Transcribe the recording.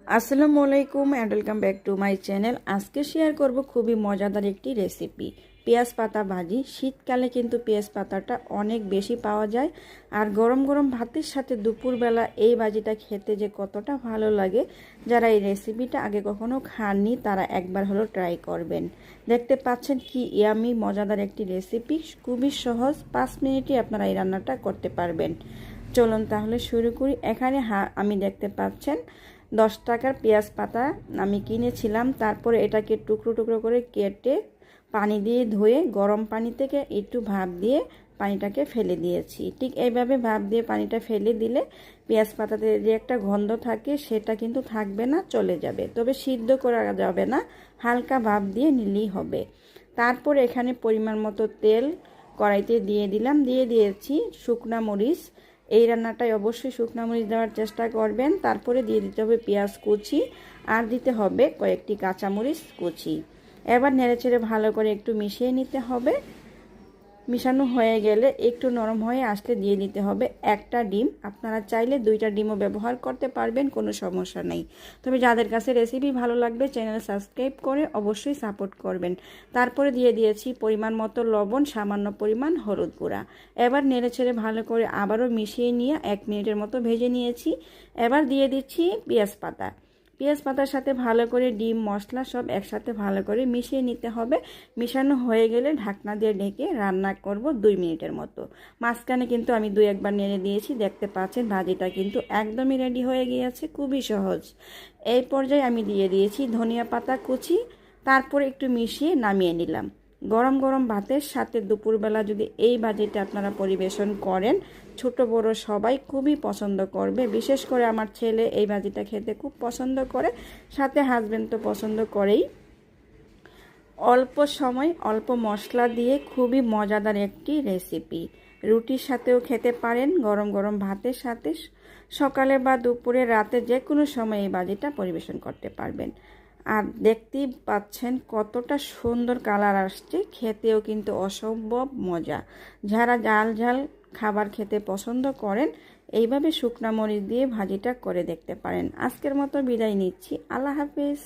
আসসালামু আলাইকুম and welcome back to my channel. আজকে শেয়ার করব খুবই মজাদার একটি রেসিপি, পেঁয়াজ পাতা ভাজি। শীতকালে কিন্তু পেঁয়াজ পাতাটা অনেক বেশি পাওয়া যায়, আর গরম গরম ভাতের সাথে দুপুরবেলা এই ভাজিটা খেতে যে কতটা ভালো লাগে। যারা এই রেসিপিটা আগে কখনো খাননি তারা একবার হলো ট্রাই করবেন। দেখতে পাচ্ছেন কি ইয়ামি মজাদার একটি রেসিপি, খুবই সহজ, 5 মিনিটে আপনারা এই রান্নাটা করতে পারবেন। চলুন তাহলে শুরু করি। এখানে আমি দেখতে পাচ্ছেন 10 টাকার পেঁয়াজ পাতা আমি কিনেছিলাম। তারপরে এটাকে টুকরো টুকরো করে কেটে পানি দিয়ে ধুয়ে গরম পানি থেকে একটু ভাপ দিয়ে পানিটাকে ফেলে দিয়েছি। ঠিক এইভাবে ভাপ দিয়ে পানিটা ফেলে দিলে পেঁয়াজ পাতাতে যে একটা গন্ধ থাকে সেটা কিন্তু থাকবে না, চলে যাবে। তবে সিদ্ধ করা যাবে না, হালকা ভাপ দিয়ে নিলেই হবে। তারপর এখানে পরিমাণ মতো তেল কড়াইতে দিয়ে দিলাম, দিয়ে দিয়েছি শুকনা মরিচ। এই রান্নাটায় অবশ্যই শুকনো মরিচ দেওয়ার চেষ্টা করবেন। তারপরে দিয়ে দিতে হবে পেঁয়াজ কুচি, আর দিতে হবে কয়েকটি কাঁচামরিচ কুচি। এবার নেড়েচেড়ে ভালো করে একটু মিশিয়ে নিতে হবে। মিশানো হয়ে গেলে একটু নরম হয়ে আসলে দিয়ে দিতে হবে একটা ডিম। আপনারা চাইলে 2টা ডিমও ব্যবহার করতে পারবেন, কোনো সমস্যা নেই। তবে যাদের কাছে রেসিপি ভালো লাগবে চ্যানেল সাবস্ক্রাইব করে অবশ্যই সাপোর্ট করবেন। তারপরে দিয়ে দিয়েছি পরিমাণ মতো লবণ, সামান্য পরিমাণ হলুদ গুঁড়া। এবার নেড়েচেড়ে ভালো করে আবারও মিশিয়ে নিয়ে 1 মিনিটের মতো ভেজে নিয়েছি। এবার দিয়ে দিচ্ছি পেঁয়াজ পাতা। পেঁয়াজ পাতার সাথে ভালো করে ডিম মশলা সব একসাথে ভালো করে মিশিয়ে নিতে হবে। মিশানো হয়ে গেলে ঢাকনা দিয়ে ঢেকে রান্না করব 2 মিনিটের মতো। মাঝখানে কিন্তু আমি 2-1 বার নেড়ে দিয়েছি। দেখতে পাচ্ছেন ভাজিটা কিন্তু একদমই রেডি হয়ে গিয়েছে, খুবই সহজ। এই পর্যায়ে আমি দিয়ে দিয়েছি ধনিয়া পাতা কুচি। তারপর একটু মিশিয়ে নামিয়ে নিলাম। গরম গরম ভাতের সাথে দুপুরবেলা যদি এই ভাজিটা আপনারা পরিবেশন করেন, ছোট বড় সবাই খুবই পছন্দ করবে। বিশেষ করে আমার ছেলে এই ভাজিটা খেতে খুব পছন্দ করে, সাথে হাজবেন্ড তো পছন্দ করেই। অল্প সময় অল্প মশলা দিয়ে খুবই মজাদার একটি রেসিপি। রুটির সাথেও খেতে পারেন, গরম গরম ভাতের সাথে, সকালে বা দুপুরে রাতে যে কোনো সময় এই ভাজিটা পরিবেশন করতে পারবেন। আর দেখতেই পাচ্ছেন কতটা সুন্দর কালার আসছে, খেতেও কিন্তু অসম্ভব মজা। যারা ঝাল ঝাল খাবার খেতে পছন্দ করেন এইভাবে শুকনা মরিচ দিয়ে ভাজিটা করে দেখতে পারেন। আজকের মতো বিদায় নিচ্ছি, আল্লাহ হাফেজ।